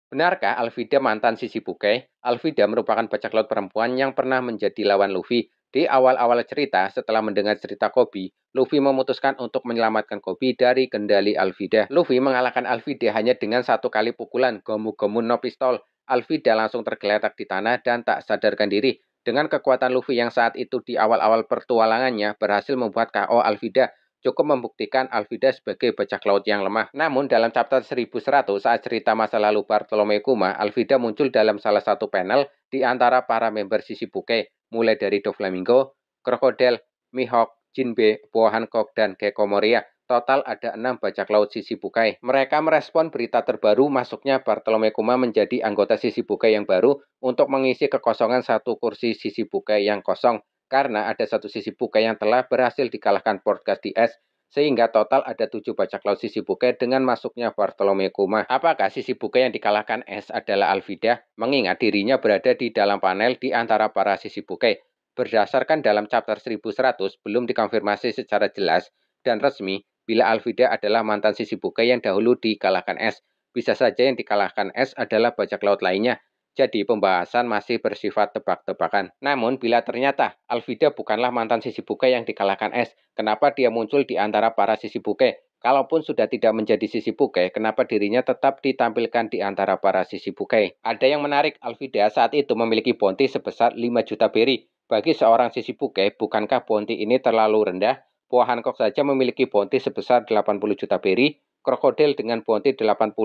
Benarkah Alvida mantan Sisi Buke? Alvida merupakan bajak laut perempuan yang pernah menjadi lawan Luffy. Di awal-awal cerita, setelah mendengar cerita Koby, Luffy memutuskan untuk menyelamatkan Koby dari kendali Alvida. Luffy mengalahkan Alvida hanya dengan satu kali pukulan Gomu Gomu no Pistol. Alvida langsung tergeletak di tanah dan tak sadarkan diri. Dengan kekuatan Luffy yang saat itu di awal-awal pertualangannya berhasil membuat KO Alvida, cukup membuktikan Alvida sebagai bajak laut yang lemah. Namun dalam chapter 1100 saat cerita masa lalu Bartolome Kuma, Alvida muncul dalam salah satu panel di antara para member Shishibuke, mulai dari Doflamingo, Crocodile, Mihawk, Jinbe, Boa Hancock, dan Gecko Moria. Total ada 6 bajak laut Shishibukai. Mereka merespon berita terbaru masuknya Bartolome Kuma menjadi anggota Shishibukai yang baru untuk mengisi kekosongan satu kursi Shishibukai yang kosong. Karena ada satu Shishibukai yang telah berhasil dikalahkan Portgas di es, sehingga total ada 7 bajak laut Shishibukai dengan masuknya Bartolome Kuma. Apakah Shishibukai yang dikalahkan es adalah Alvida? Mengingat dirinya berada di dalam panel di antara para Shishibukai. Berdasarkan dalam chapter 1100, belum dikonfirmasi secara jelas dan resmi bila Alvida adalah mantan Shishibukai yang dahulu dikalahkan es. Bisa saja yang dikalahkan es adalah bajak laut lainnya. Jadi pembahasan masih bersifat tebak-tebakan. Namun bila ternyata Alvida bukanlah mantan Shishibukai yang dikalahkan es, kenapa dia muncul di antara para Shishibukai? Kalaupun sudah tidak menjadi Shishibukai, kenapa dirinya tetap ditampilkan di antara para Shishibukai? Ada yang menarik, Alvida saat itu memiliki bounty sebesar 5 juta berry. Bagi seorang Shishibukai, bukankah bounty ini terlalu rendah? Boa Hancock saja memiliki bounty sebesar 80 juta berry, Crocodile dengan bounty 81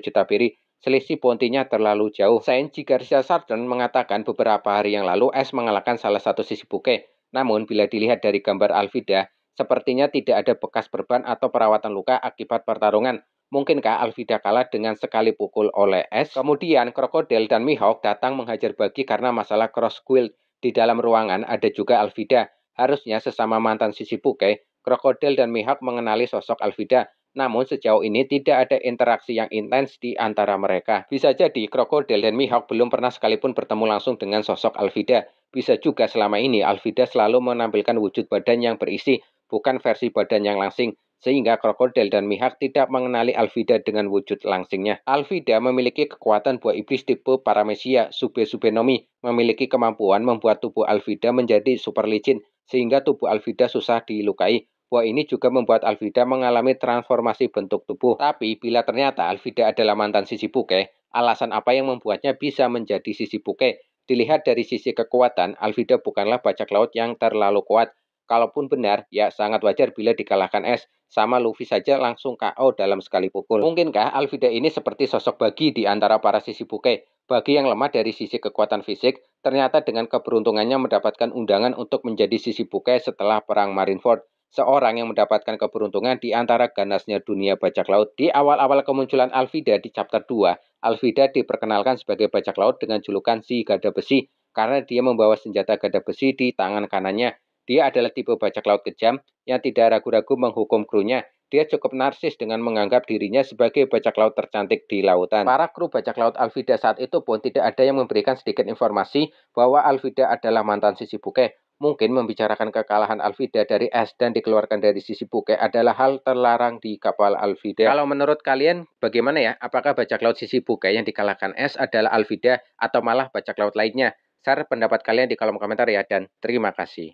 juta berry. Selisih bounty-nya terlalu jauh. Sainji Garcia Sargent mengatakan beberapa hari yang lalu S mengalahkan salah satu Shishibukai. Namun bila dilihat dari gambar Alvida, sepertinya tidak ada bekas perban atau perawatan luka akibat pertarungan. Mungkinkah Alvida kalah dengan sekali pukul oleh S? Kemudian Crocodile dan Mihawk datang menghajar bagi karena masalah cross guild. Di dalam ruangan ada juga Alvida. Harusnya sesama mantan Shishibukai, Crocodile dan Mihawk mengenali sosok Alvida. Namun sejauh ini tidak ada interaksi yang intens di antara mereka. Bisa jadi Crocodile dan Mihawk belum pernah sekalipun bertemu langsung dengan sosok Alvida. Bisa juga selama ini Alvida selalu menampilkan wujud badan yang berisi, bukan versi badan yang langsing. Sehingga Crocodile dan Mihawk tidak mengenali Alvida dengan wujud langsingnya. Alvida memiliki kekuatan buah iblis tipe Paramecia, Sube-Sube-Nomi, memiliki kemampuan membuat tubuh Alvida menjadi super licin, sehingga tubuh Alvida susah dilukai. Buah ini juga membuat Alvida mengalami transformasi bentuk tubuh. Tapi bila ternyata Alvida adalah mantan Shishibukai, alasan apa yang membuatnya bisa menjadi Shishibukai? Dilihat dari sisi kekuatan, Alvida bukanlah bajak laut yang terlalu kuat. Kalaupun benar, ya sangat wajar bila dikalahkan es. Sama Luffy saja langsung KO dalam sekali pukul. Mungkinkah Alvida ini seperti sosok Bagi di antara para Shishibukai? Bagi yang lemah dari sisi kekuatan fisik, ternyata dengan keberuntungannya mendapatkan undangan untuk menjadi Shishibukai setelah perang Marineford. Seorang yang mendapatkan keberuntungan di antara ganasnya dunia bajak laut. Di awal-awal kemunculan Alvida di chapter 2, Alvida diperkenalkan sebagai bajak laut dengan julukan si Gada Besi karena dia membawa senjata gada besi di tangan kanannya. Dia adalah tipe bajak laut kejam yang tidak ragu-ragu menghukum krunya. Dia cukup narsis dengan menganggap dirinya sebagai bajak laut tercantik di lautan. Para kru bajak laut Alvida saat itu pun tidak ada yang memberikan sedikit informasi bahwa Alvida adalah mantan Shishibukai. Mungkin membicarakan kekalahan Alvida dari es dan dikeluarkan dari Shishibukai adalah hal terlarang di kapal Alvida. Kalau menurut kalian bagaimana ya? Apakah bajak laut Shishibukai yang dikalahkan es adalah Alvida atau malah bajak laut lainnya? Share pendapat kalian di kolom komentar ya, dan terima kasih.